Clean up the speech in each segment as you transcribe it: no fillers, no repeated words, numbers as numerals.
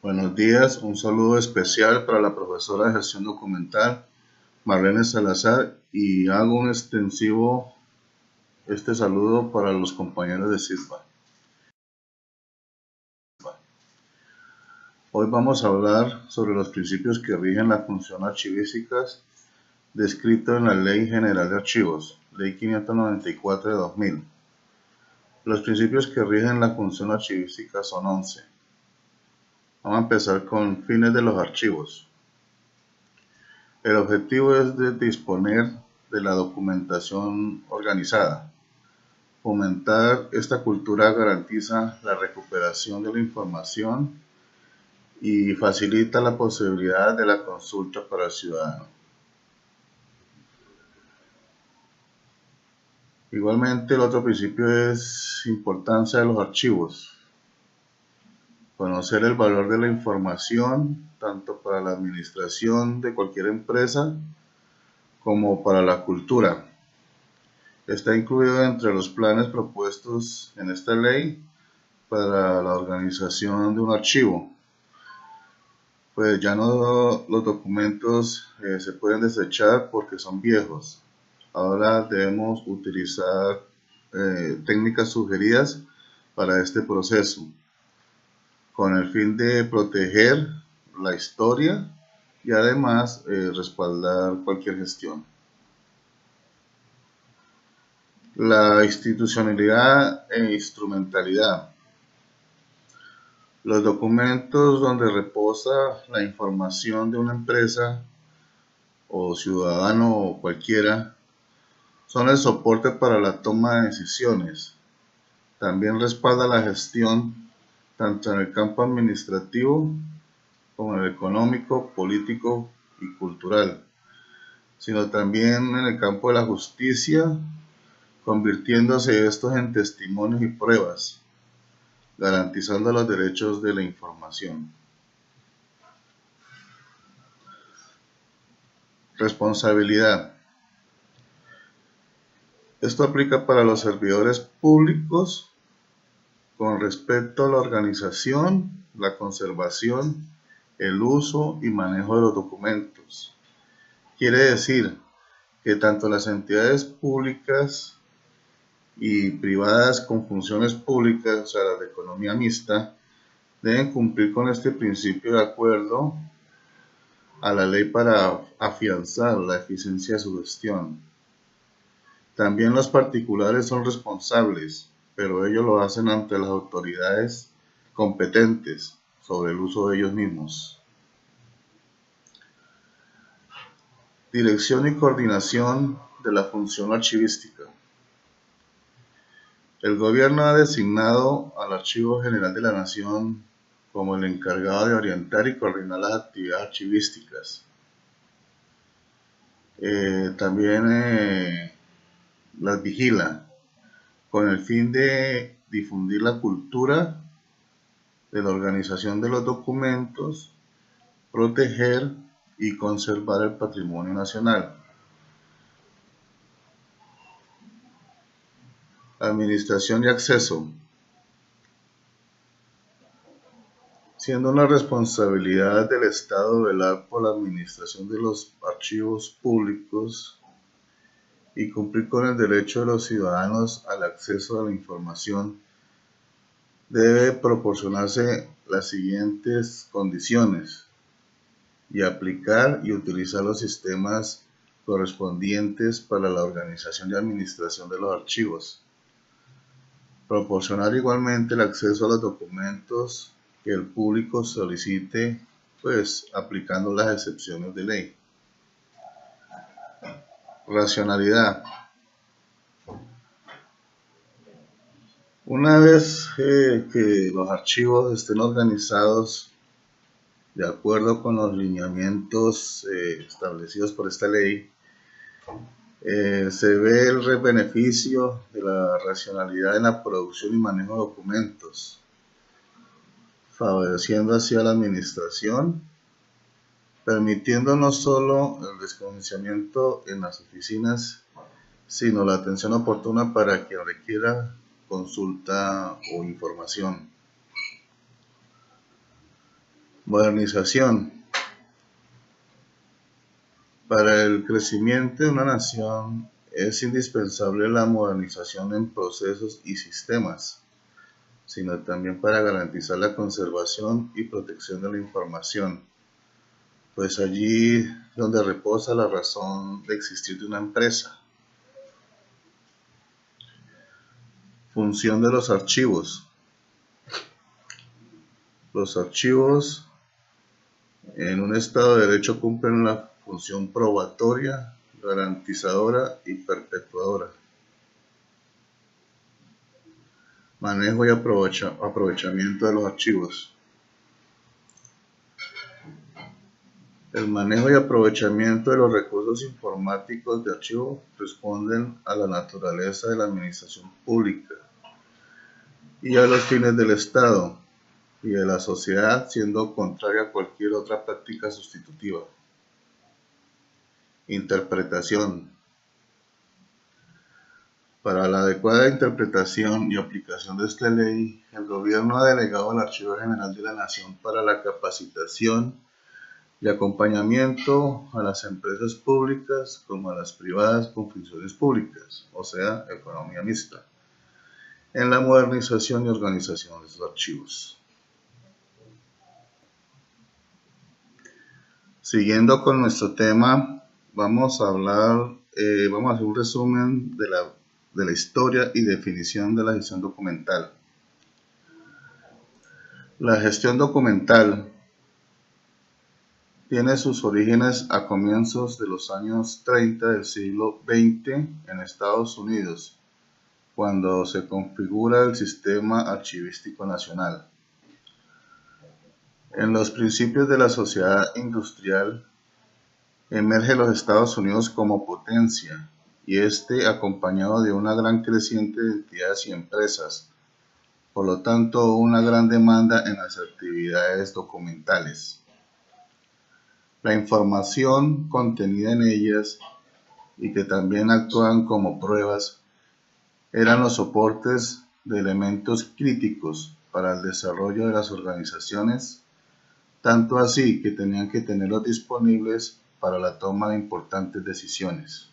Buenos días, un saludo especial para la profesora de gestión documental, Marlene Salazar, y hago un extensivo saludo para los compañeros de SISBA. Hoy vamos a hablar sobre los principios que rigen la función archivística descrito en la Ley General de Archivos, Ley 594 de 2000. Los principios que rigen la función archivística son 11. Vamos a empezar con fines de los archivos. El objetivo es de disponer de la documentación organizada. Fomentar esta cultura garantiza la recuperación de la información y facilita la posibilidad de la consulta para el ciudadano. Igualmente, el otro principio es importancia de los archivos. Conocer el valor de la información, tanto para la administración de cualquier empresa como para la cultura. Está incluido entre los planes propuestos en esta ley para la organización de un archivo. Pues ya no los documentos se pueden desechar porque son viejos. Ahora debemos utilizar técnicas sugeridas para este proceso, con el fin de proteger la historia y además respaldar cualquier gestión. La institucionalidad e instrumentalidad. Los documentos donde reposa la información de una empresa o ciudadano o cualquiera son el soporte para la toma de decisiones. También respalda la gestión tanto en el campo administrativo como en el económico, político y cultural, sino también en el campo de la justicia, convirtiéndose estos en testimonios y pruebas, garantizando los derechos de la información. Responsabilidad. Esto aplica para los servidores públicos con respecto a la organización, la conservación, el uso y manejo de los documentos. Quiere decir que tanto las entidades públicas y privadas con funciones públicas, o sea, las de economía mixta, deben cumplir con este principio de acuerdo a la ley para afianzar la eficiencia de su gestión. También los particulares son responsables, pero ellos lo hacen ante las autoridades competentes sobre el uso de ellos mismos. Dirección y coordinación de la función archivística. El gobierno ha designado al Archivo General de la Nación como el encargado de orientar y coordinar las actividades archivísticas. También las vigila con el fin de difundir la cultura de la organización de los documentos, proteger y conservar el patrimonio nacional. Administración y acceso. Siendo una responsabilidad del Estado velar por la administración de los archivos públicos y cumplir con el derecho de los ciudadanos al acceso a la información, debe proporcionarse las siguientes condiciones y aplicar y utilizar los sistemas correspondientes para la organización y administración de los archivos. Proporcionar igualmente el acceso a los documentos que el público solicite, pues aplicando las excepciones de ley. Racionalidad. Una vez que los archivos estén organizados de acuerdo con los lineamientos establecidos por esta ley, se ve el beneficio de la racionalidad en la producción y manejo de documentos, favoreciendo así a la administración, permitiendo no solo el desconocimiento en las oficinas, sino la atención oportuna para quien requiera consulta o información. Modernización. Para el crecimiento de una nación es indispensable la modernización en procesos y sistemas, sino también para garantizar la conservación y protección de la información, pues allí es donde reposa la razón de existir de una empresa. Función de los archivos. Los archivos en un Estado de Derecho cumplen la función probatoria, garantizadora y perpetuadora. Manejo y aprovechamiento de los archivos. El manejo y aprovechamiento de los recursos informáticos de archivo responden a la naturaleza de la administración pública y a los fines del Estado y de la sociedad, siendo contraria a cualquier otra práctica sustitutiva. Interpretación. Para la adecuada interpretación y aplicación de esta ley, el Gobierno ha delegado al Archivo General de la Nación para la capacitación y acompañamiento a las empresas públicas como a las privadas con funciones públicas, o sea, economía mixta, en la modernización y organización de sus archivos. Siguiendo con nuestro tema, vamos a hacer un resumen de la historia y definición de la gestión documental. La gestión documental tiene sus orígenes a comienzos de los años 30 del siglo XX en Estados Unidos, cuando se configura el Sistema Archivístico Nacional. En los principios de la sociedad industrial, emerge los Estados Unidos como potencia, y acompañado de una gran creciente de entidades y empresas, por lo tanto una gran demanda en las actividades documentales. La información contenida en ellas, y que también actúan como pruebas, eran los soportes de elementos críticos para el desarrollo de las organizaciones, tanto así que tenían que tenerlos disponibles para la toma de importantes decisiones.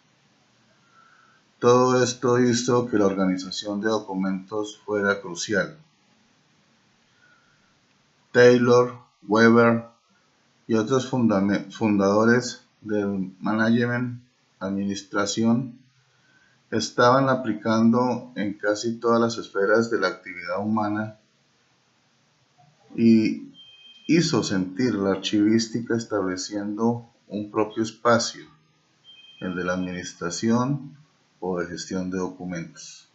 Todo esto hizo que la organización de documentos fuera crucial. Taylor, Weber y otros fundadores del management, administración, estaban aplicando en casi todas las esferas de la actividad humana y hizo sentir la archivística estableciendo un propio espacio, el de la administración o de gestión de documentos.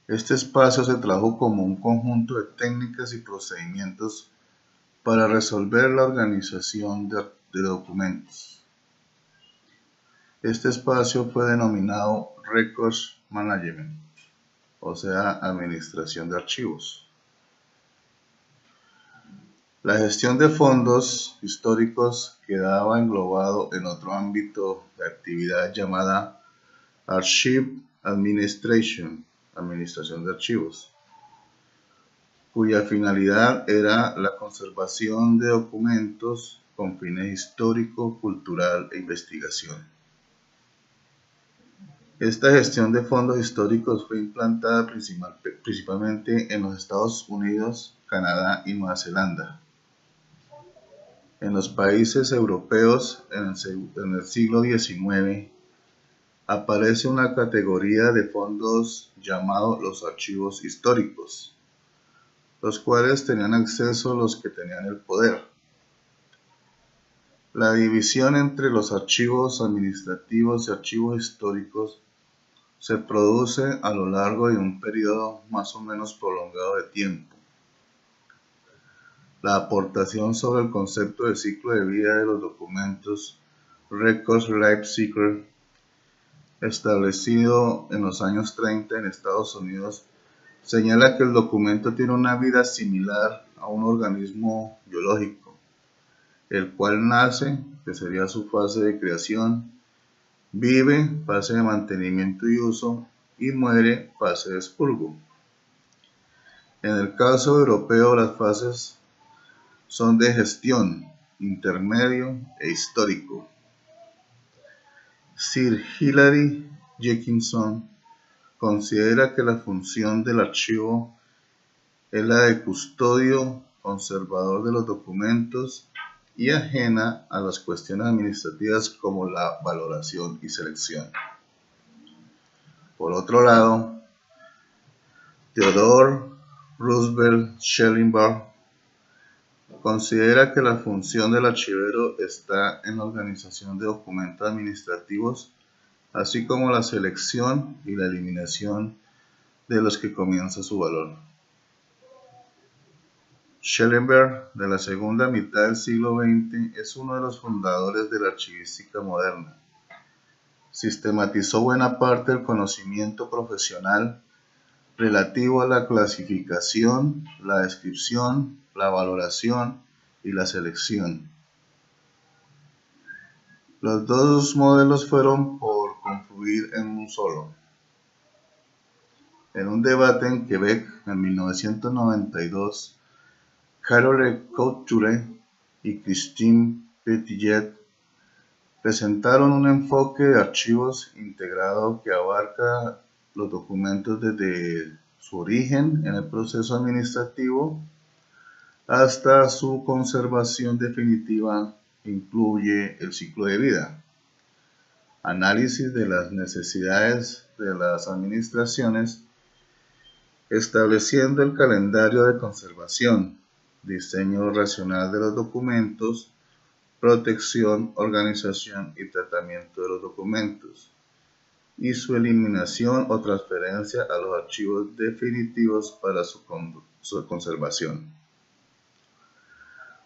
Este espacio se tradujo como un conjunto de técnicas y procedimientos para resolver la organización de documentos. Este espacio fue denominado Records Management, o sea, administración de archivos. La gestión de fondos históricos quedaba englobado en otro ámbito de actividad llamada Archive Administration, administración de archivos, cuya finalidad era la conservación de documentos con fines histórico, cultural e investigación. Esta gestión de fondos históricos fue implantada principalmente en los Estados Unidos, Canadá y Nueva Zelanda. En los países europeos, en el siglo XIX, aparece una categoría de fondos llamado los archivos históricos, los cuales tenían acceso los que tenían el poder. La división entre los archivos administrativos y archivos históricos se produce a lo largo de un periodo más o menos prolongado de tiempo. La aportación sobre el concepto de ciclo de vida de los documentos Records Life Cycle, establecido en los años 30 en Estados Unidos, señala que el documento tiene una vida similar a un organismo biológico, el cual nace, que sería su fase de creación, vive, fase de mantenimiento y uso, y muere, fase de expurgo. En el caso europeo, las fases son de gestión, intermedio e histórico. Sir Hilary Jenkinson considera que la función del archivo es la de custodio, conservador de los documentos y ajena a las cuestiones administrativas como la valoración y selección. Por otro lado, Theodore Roosevelt Schellenberg considera que la función del archivero está en la organización de documentos administrativos, así como la selección y la eliminación de los que comienza su valor. Schellenberg, de la segunda mitad del siglo XX, es uno de los fundadores de la archivística moderna. Sistematizó buena parte del conocimiento profesional relativo a la clasificación, la descripción, la valoración y la selección. Los dos modelos fueron por confluir en un solo. En un debate en Quebec en 1992, Carole Couture y Christine Petillet presentaron un enfoque de archivos integrado que abarca los documentos desde su origen en el proceso administrativo hasta su conservación definitiva. Incluye el ciclo de vida, análisis de las necesidades de las administraciones, estableciendo el calendario de conservación, diseño racional de los documentos, protección, organización y tratamiento de los documentos, y su eliminación o transferencia a los archivos definitivos para su conservación.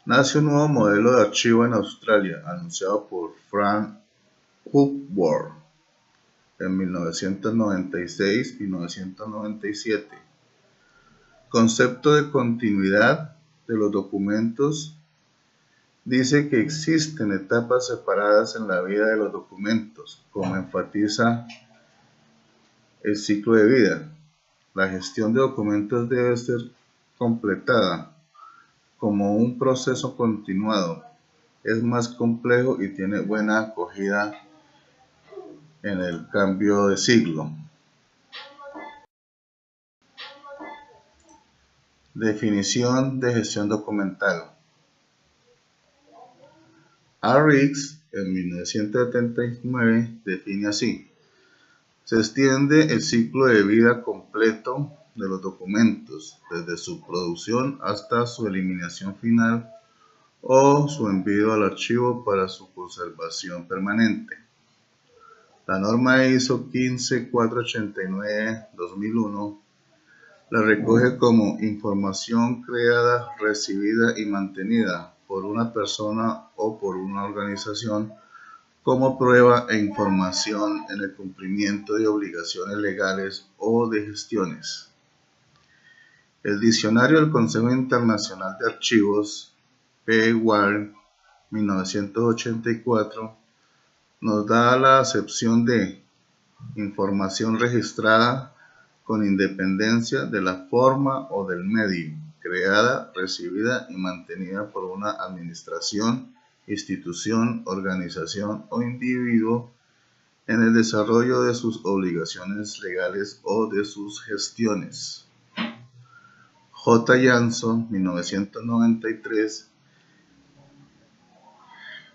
Nace un nuevo modelo de archivo en Australia, anunciado por Frank Hopwood en 1996 y 1997. Concepto de continuidad de los documentos. Dice que existen etapas separadas en la vida de los documentos, como enfatiza el ciclo de vida. La gestión de documentos debe ser completada como un proceso continuado. Es más complejo y tiene buena acogida en el cambio de siglo. Definición de gestión documental. Rx en 1979 define así: se extiende el ciclo de vida completo de los documentos, desde su producción hasta su eliminación final o su envío al archivo para su conservación permanente. La norma ISO 15489-2001 la recoge como información creada, recibida y mantenida por una persona o por una organización como prueba e información en el cumplimiento de obligaciones legales o de gestiones. El Diccionario del Consejo Internacional de Archivos, PWAR 1984, nos da la acepción de información registrada con independencia de la forma o del medio, creada, recibida y mantenida por una administración, institución, organización o individuo en el desarrollo de sus obligaciones legales o de sus gestiones. J. Jansson, 1993,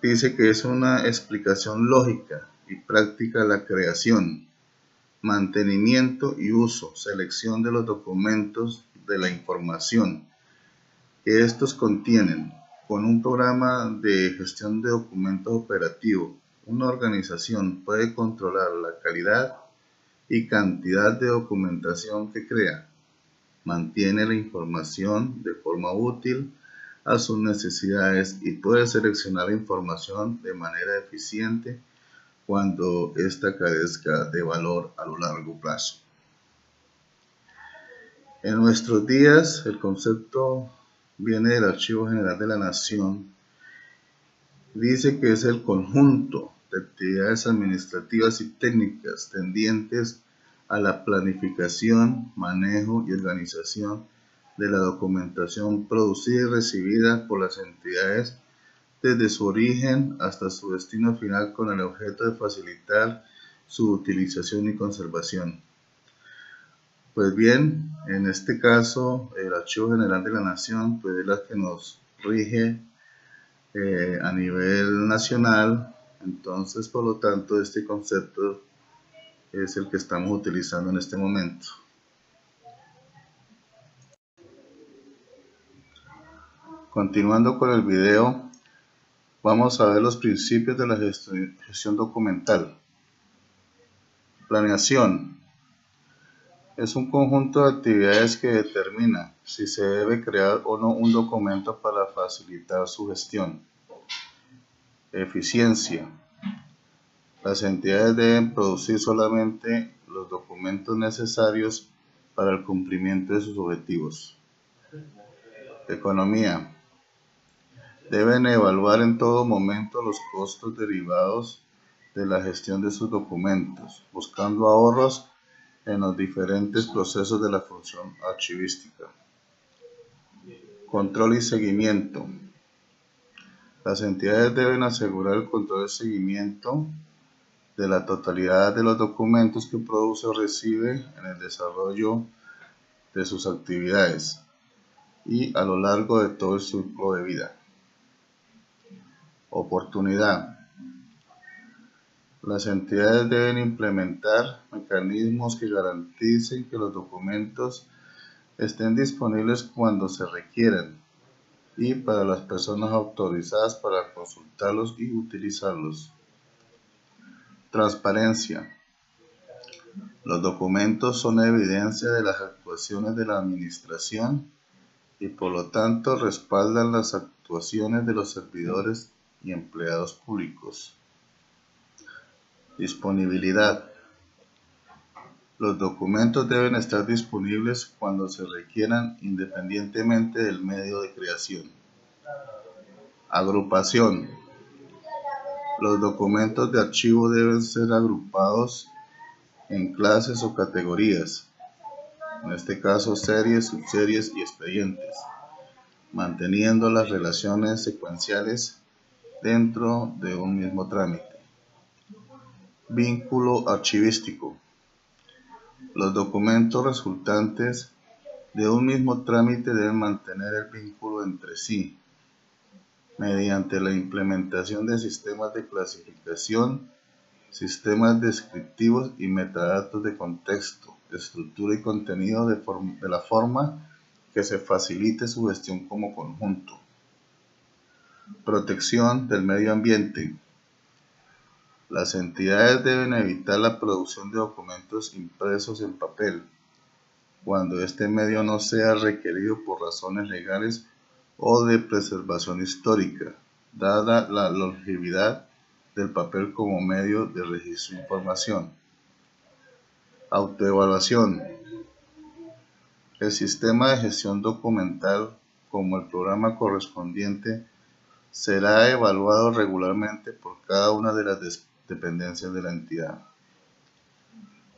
dice que es una explicación lógica y práctica la creación, mantenimiento y uso, selección de los documentos de la información que estos contienen. Con un programa de gestión de documentos operativo, una organización puede controlar la calidad y cantidad de documentación que crea. Mantiene la información de forma útil a sus necesidades y puede seleccionar la información de manera eficiente cuando ésta carezca de valor a lo largo plazo. En nuestros días, el concepto viene del Archivo General de la Nación. Dice que es el conjunto de actividades administrativas y técnicas tendientes a la planificación, manejo y organización de la documentación producida y recibida por las entidades desde su origen hasta su destino final con el objeto de facilitar su utilización y conservación. Pues bien, en este caso, el Archivo General de la Nación pues, es la que nos rige a nivel nacional. Entonces, por lo tanto, este concepto es el que estamos utilizando en este momento. Continuando con el video, vamos a ver los principios de la gestión documental. Planeación. Es un conjunto de actividades que determina si se debe crear o no un documento para facilitar su gestión. Eficiencia. Las entidades deben producir solamente los documentos necesarios para el cumplimiento de sus objetivos. Economía. Deben evaluar en todo momento los costos derivados de la gestión de sus documentos, buscando ahorros en los diferentes procesos de la función archivística. Control y seguimiento. Las entidades deben asegurar el control y seguimiento de la totalidad de los documentos que produce o recibe en el desarrollo de sus actividades y a lo largo de todo el ciclo de vida. Oportunidad. Las entidades deben implementar mecanismos que garanticen que los documentos estén disponibles cuando se requieran y para las personas autorizadas para consultarlos y utilizarlos. Transparencia. Los documentos son evidencia de las actuaciones de la administración y por lo tanto respaldan las actuaciones de los servidores y empleados públicos. Disponibilidad. Los documentos deben estar disponibles cuando se requieran independientemente del medio de creación. Agrupación. Los documentos de archivo deben ser agrupados en clases o categorías, en este caso series, subseries y expedientes, manteniendo las relaciones secuenciales dentro de un mismo trámite. Vínculo archivístico. Los documentos resultantes de un mismo trámite deben mantener el vínculo entre sí mediante la implementación de sistemas de clasificación, sistemas descriptivos y metadatos de contexto, estructura y contenido de la forma que se facilite su gestión como conjunto. Protección del medio ambiente. Las entidades deben evitar la producción de documentos impresos en papel, cuando este medio no sea requerido por razones legales o de preservación histórica, dada la longevidad del papel como medio de registro de información. Autoevaluación. El sistema de gestión documental, como el programa correspondiente, será evaluado regularmente por cada una de las dependencias de la entidad.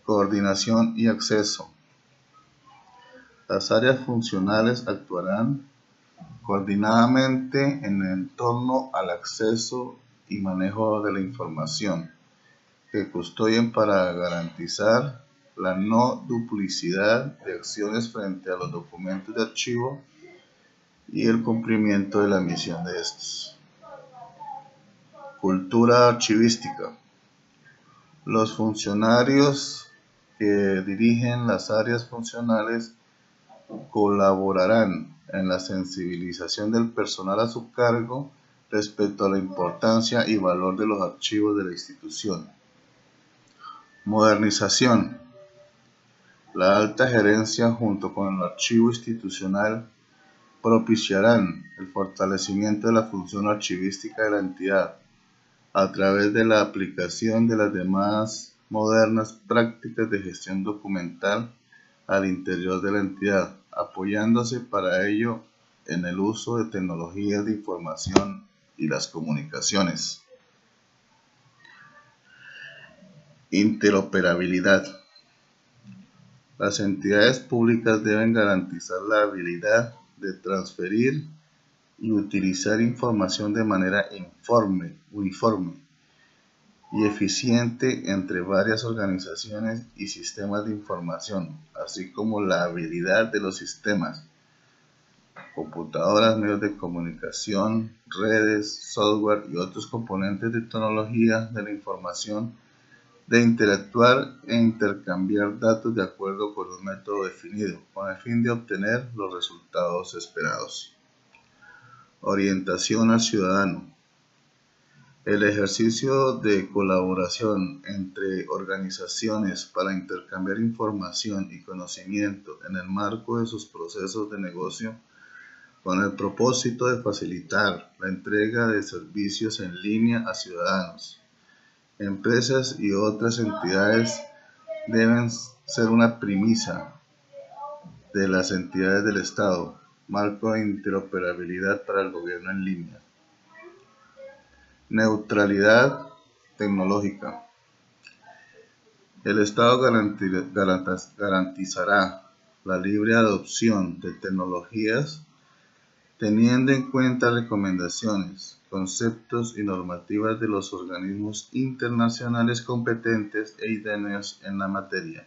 Coordinación y acceso. Las áreas funcionales actuarán coordinadamente en torno al acceso y manejo de la información que custodian para garantizar la no duplicidad de acciones frente a los documentos de archivo y el cumplimiento de la misión de estos. Cultura archivística. Los funcionarios que dirigen las áreas funcionales colaborarán en la sensibilización del personal a su cargo respecto a la importancia y valor de los archivos de la institución. Modernización. La alta gerencia junto con el archivo institucional propiciarán el fortalecimiento de la función archivística de la entidad a través de la aplicación de las demás modernas prácticas de gestión documental al interior de la entidad, apoyándose para ello en el uso de tecnologías de información y las comunicaciones. Interoperabilidad. Las entidades públicas deben garantizar la habilidad de transferir y utilizar información de manera uniforme y eficiente entre varias organizaciones y sistemas de información, así como la habilidad de los sistemas, computadoras, medios de comunicación, redes, software y otros componentes de tecnología de la información de interactuar e intercambiar datos de acuerdo con un método definido, con el fin de obtener los resultados esperados. Orientación al ciudadano. El ejercicio de colaboración entre organizaciones para intercambiar información y conocimiento en el marco de sus procesos de negocio con el propósito de facilitar la entrega de servicios en línea a ciudadanos, empresas y otras entidades deben ser una premisa de las entidades del Estado, marco de interoperabilidad para el gobierno en línea. Neutralidad tecnológica. El Estado garantizará la libre adopción de tecnologías teniendo en cuenta recomendaciones, conceptos y normativas de los organismos internacionales competentes e idóneos en la materia,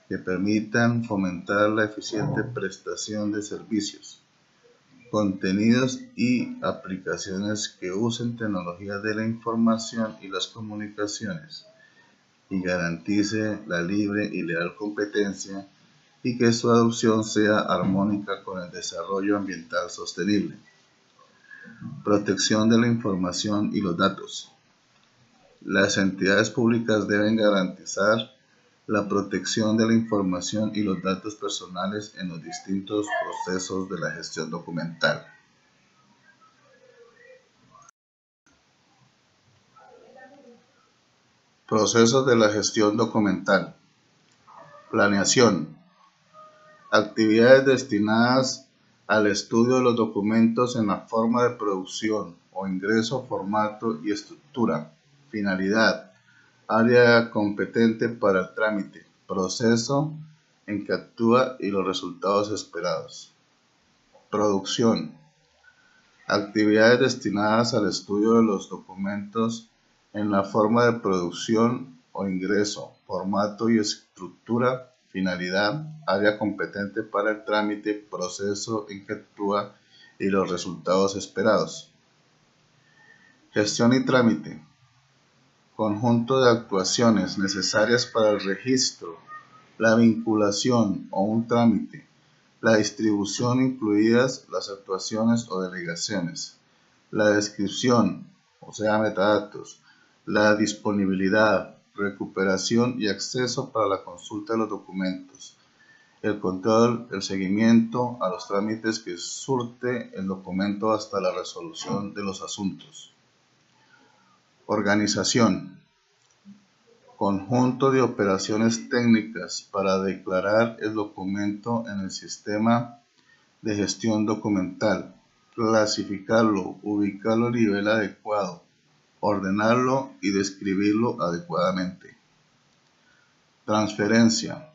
que permitan fomentar la eficiente prestación de servicios, contenidos y aplicaciones que usen tecnologías de la información y las comunicaciones, y garantice la libre y leal competencia y que su adopción sea armónica con el desarrollo ambiental sostenible. Protección de la información y los datos. Las entidades públicas deben garantizar la protección de la información y los datos personales en los distintos procesos de la gestión documental. Procesos de la gestión documental. Planeación. Actividades destinadas al estudio de los documentos en la forma de producción o ingreso, formato y estructura. Finalidad. Área competente para el trámite, proceso en que actúa y los resultados esperados. Producción. Actividades destinadas al estudio de los documentos en la forma de producción o ingreso, formato y estructura. Finalidad, área competente para el trámite, proceso en que actúa y los resultados esperados. Gestión y trámite. Conjunto de actuaciones necesarias para el registro, la vinculación o un trámite, la distribución incluidas las actuaciones o delegaciones, la descripción, o sea, metadatos, la disponibilidad, recuperación y acceso para la consulta de los documentos, el control, el seguimiento a los trámites que surte el documento hasta la resolución de los asuntos. Organización. Conjunto de operaciones técnicas para declarar el documento en el sistema de gestión documental, clasificarlo, ubicarlo a nivel adecuado, ordenarlo y describirlo adecuadamente. Transferencia.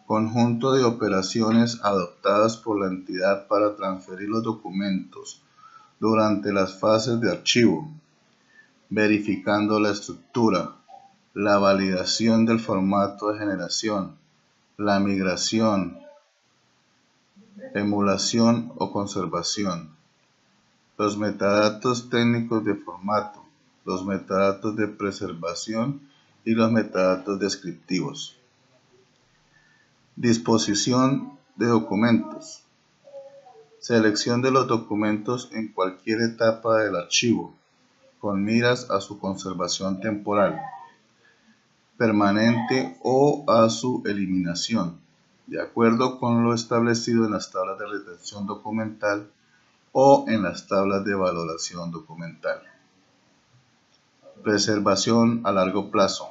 Conjunto de operaciones adoptadas por la entidad para transferir los documentos durante las fases de archivo, verificando la estructura, la validación del formato de generación, la migración, emulación o conservación, los metadatos técnicos de formato, los metadatos de preservación y los metadatos descriptivos. Disposición de documentos. Selección de los documentos en cualquier etapa del archivo, con miras a su conservación temporal, permanente o a su eliminación, de acuerdo con lo establecido en las tablas de retención documental o en las tablas de valoración documental. Preservación a largo plazo.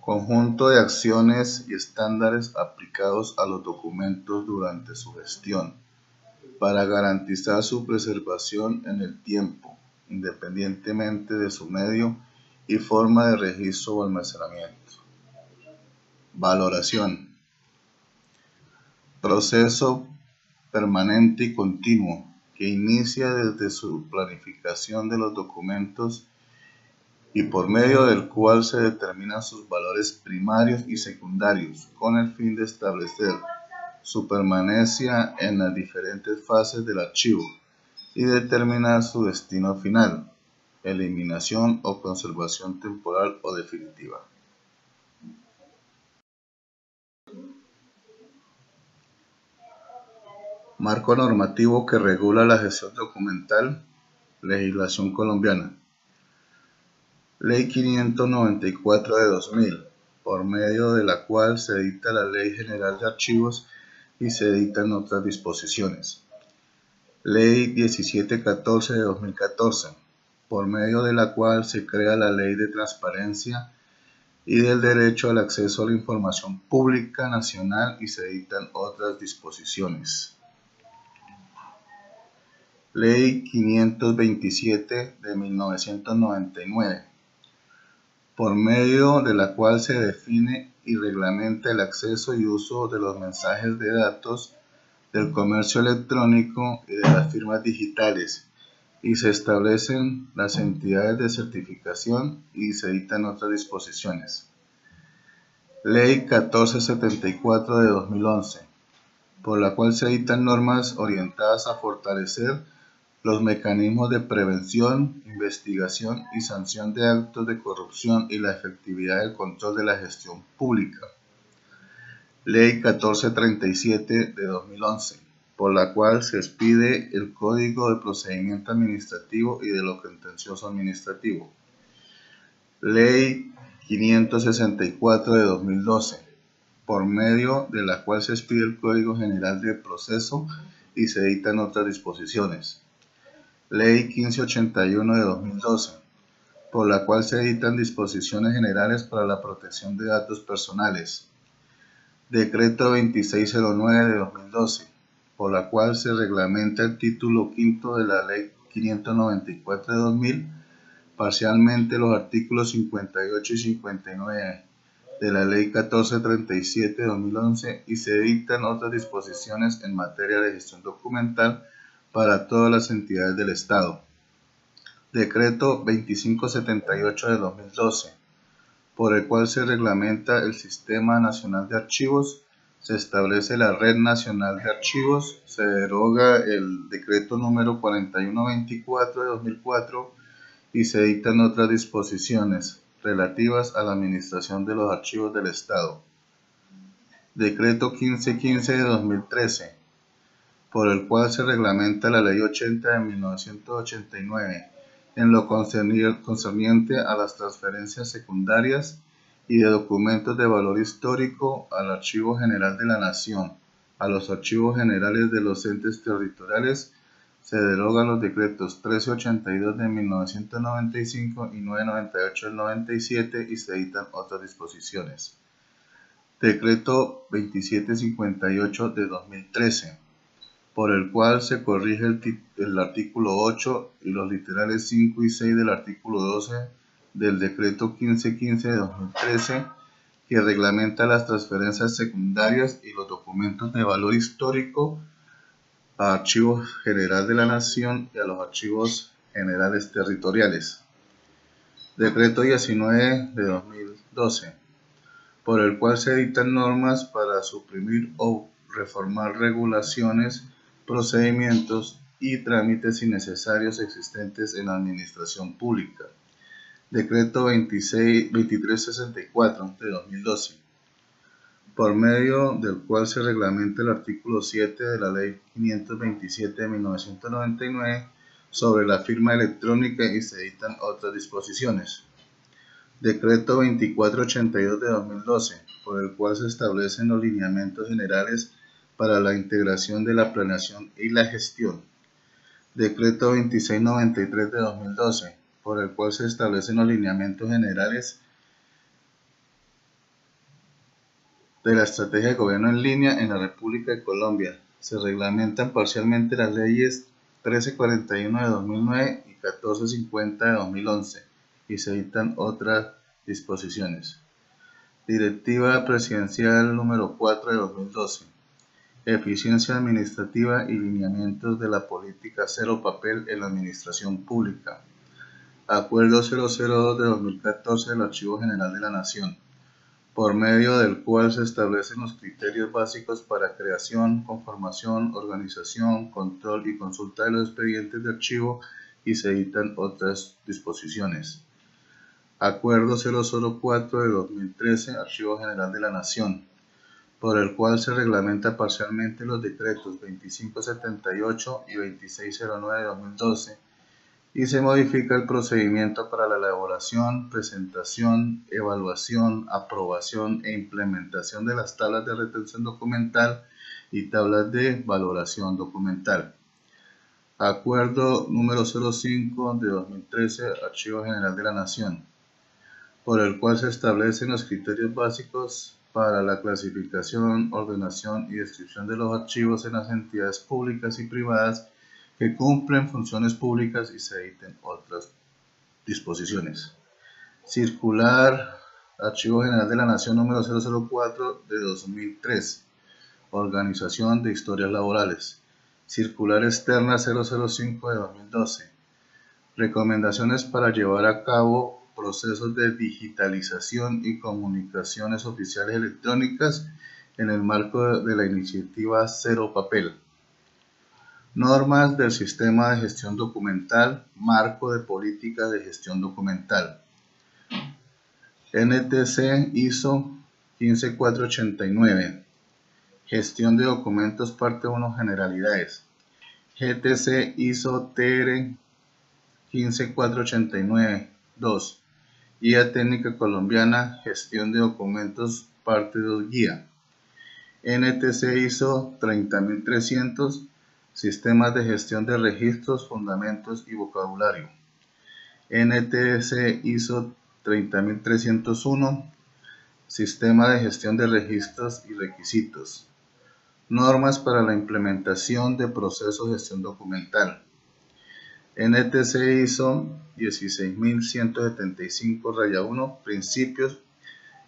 Conjunto de acciones y estándares aplicados a los documentos durante su gestión, para garantizar su preservación en el tiempo, independientemente de su medio y forma de registro o almacenamiento. Valoración. Proceso permanente y continuo que inicia desde su planificación de los documentos y por medio del cual se determinan sus valores primarios y secundarios con el fin de establecer su permanencia en las diferentes fases del archivo y determinar su destino final, eliminación o conservación temporal o definitiva. Marco normativo que regula la gestión documental. Legislación colombiana. Ley 594 de 2000, por medio de la cual se dicta la Ley General de Archivos y se dictan otras disposiciones. Ley 1714 de 2014, por medio de la cual se crea la Ley de Transparencia y del Derecho al Acceso a la Información Pública Nacional y se dictan otras disposiciones. Ley 527 de 1999, por medio de la cual se define y reglamenta el acceso y uso de los mensajes de datos, del comercio electrónico y de las firmas digitales, y se establecen las entidades de certificación y se dictan otras disposiciones. Ley 1474 de 2011, por la cual se dictan normas orientadas a fortalecer los mecanismos de prevención, investigación y sanción de actos de corrupción y la efectividad del control de la gestión pública. Ley 1437 de 2011, por la cual se expide el Código de Procedimiento Administrativo y de lo Contencioso Administrativo. Ley 564 de 2012, por medio de la cual se expide el Código General de Proceso y se dictan otras disposiciones. Ley 1581 de 2012, por la cual se dictan disposiciones generales para la protección de datos personales. Decreto 2609 de 2012, por la cual se reglamenta el título quinto de la Ley 594 de 2000, parcialmente los artículos 58 y 59 de la Ley 1437 de 2011 y se dictan otras disposiciones en materia de gestión documental para todas las entidades del Estado. Decreto 2578 de 2012, por el cual se reglamenta el Sistema Nacional de Archivos, se establece la Red Nacional de Archivos, se deroga el Decreto número 4124 de 2004 y se dictan otras disposiciones relativas a la administración de los archivos del Estado. Decreto 1515 de 2013, por el cual se reglamenta la Ley 80 de 1989 en lo concerniente a las transferencias secundarias y de documentos de valor histórico al Archivo General de la Nación, a los archivos generales de los entes territoriales. Se derogan los decretos 1382 de 1995 y 998 del 97 y se dictan otras disposiciones. Decreto 2758 de 2013, por el cual se corrige el artículo 8 y los literales 5 y 6 del artículo 12 del Decreto 1515 de 2013, que reglamenta las transferencias secundarias y los documentos de valor histórico a Archivo General de la Nación y a los Archivos Generales Territoriales. Decreto 19 de 2012, por el cual se dictan normas para suprimir o reformar regulaciones, procedimientos y trámites innecesarios existentes en la administración pública. Decreto 2364 de 2012, por medio del cual se reglamenta el artículo 7 de la Ley 527 de 1999 sobre la firma electrónica y se dictan otras disposiciones. Decreto 2482 de 2012, por el cual se establecen los lineamientos generales para la integración de la planeación y la gestión. Decreto 2693 de 2012, por el cual se establecen los lineamientos generales de la estrategia de gobierno en línea en la República de Colombia. Se reglamentan parcialmente las leyes 1341 de 2009 y 1450 de 2011 y se dictan otras disposiciones. Directiva Presidencial número 4 de 2012. Eficiencia administrativa y lineamientos de la política cero papel en la administración pública. Acuerdo 002 de 2014 del Archivo General de la Nación, por medio del cual se establecen los criterios básicos para creación, conformación, organización, control y consulta de los expedientes de archivo y se dictan otras disposiciones. Acuerdo 004 de 2013, Archivo General de la Nación, por el cual se reglamenta parcialmente los decretos 2578 y 2609 de 2012 y se modifica el procedimiento para la elaboración, presentación, evaluación, aprobación e implementación de las tablas de retención documental y tablas de valoración documental. Acuerdo número 05 de 2013, Archivo General de la Nación, por el cual se establecen los criterios básicos para la clasificación, ordenación y descripción de los archivos en las entidades públicas y privadas que cumplen funciones públicas y se editen otras disposiciones. Circular Archivo General de la Nación número 004 de 2003, Organización de Historias Laborales. Circular Externa 005 de 2012, Recomendaciones para llevar a cabo procesos de digitalización y comunicaciones oficiales electrónicas en el marco de la iniciativa Cero Papel. Normas del Sistema de Gestión Documental, Marco de Política de Gestión Documental. NTC ISO 15489. Gestión de documentos, parte 1, generalidades. GTC ISO TR 15489. 2. Guía Técnica Colombiana, Gestión de Documentos, parte 2, Guía. NTC ISO 30300. Sistemas de gestión de registros, fundamentos y vocabulario. NTC ISO 30301. Sistema de gestión de registros y requisitos. Normas para la implementación de procesos de gestión documental. NTC ISO 16175-1. Principios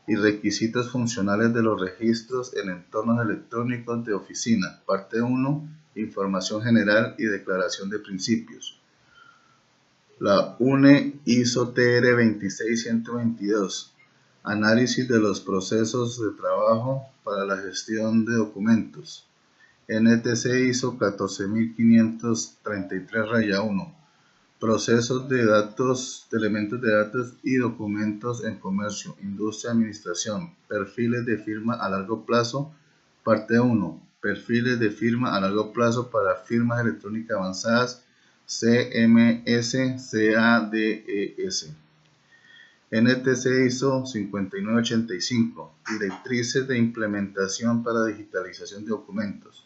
y requisitos funcionales de los registros en entornos electrónicos de oficina. Parte 1. Información general y declaración de principios. La UNE ISO TR 26122. Análisis de los procesos de trabajo para la gestión de documentos. NTC ISO 14533-1. Procesos de datos, de elementos de datos y documentos en comercio, industria, administración. Perfiles de firma a largo plazo. Parte 1. Perfiles de firma a largo plazo para firmas electrónicas avanzadas, CMS, CADES. NTC ISO 5985. Directrices de implementación para digitalización de documentos.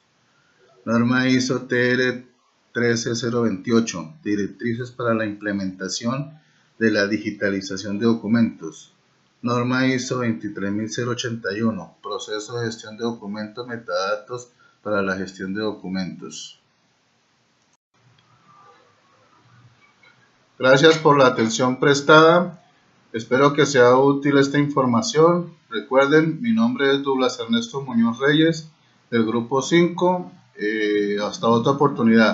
Norma ISO TR 13028. Directrices para la implementación de la digitalización de documentos. Norma ISO 23081. Proceso de gestión de documentos, metadatos para la gestión de documentos. Gracias por la atención prestada. Espero que sea útil esta información. Recuerden, mi nombre es Douglas Ernesto Muñoz Reyes, del Grupo 5. Hasta otra oportunidad.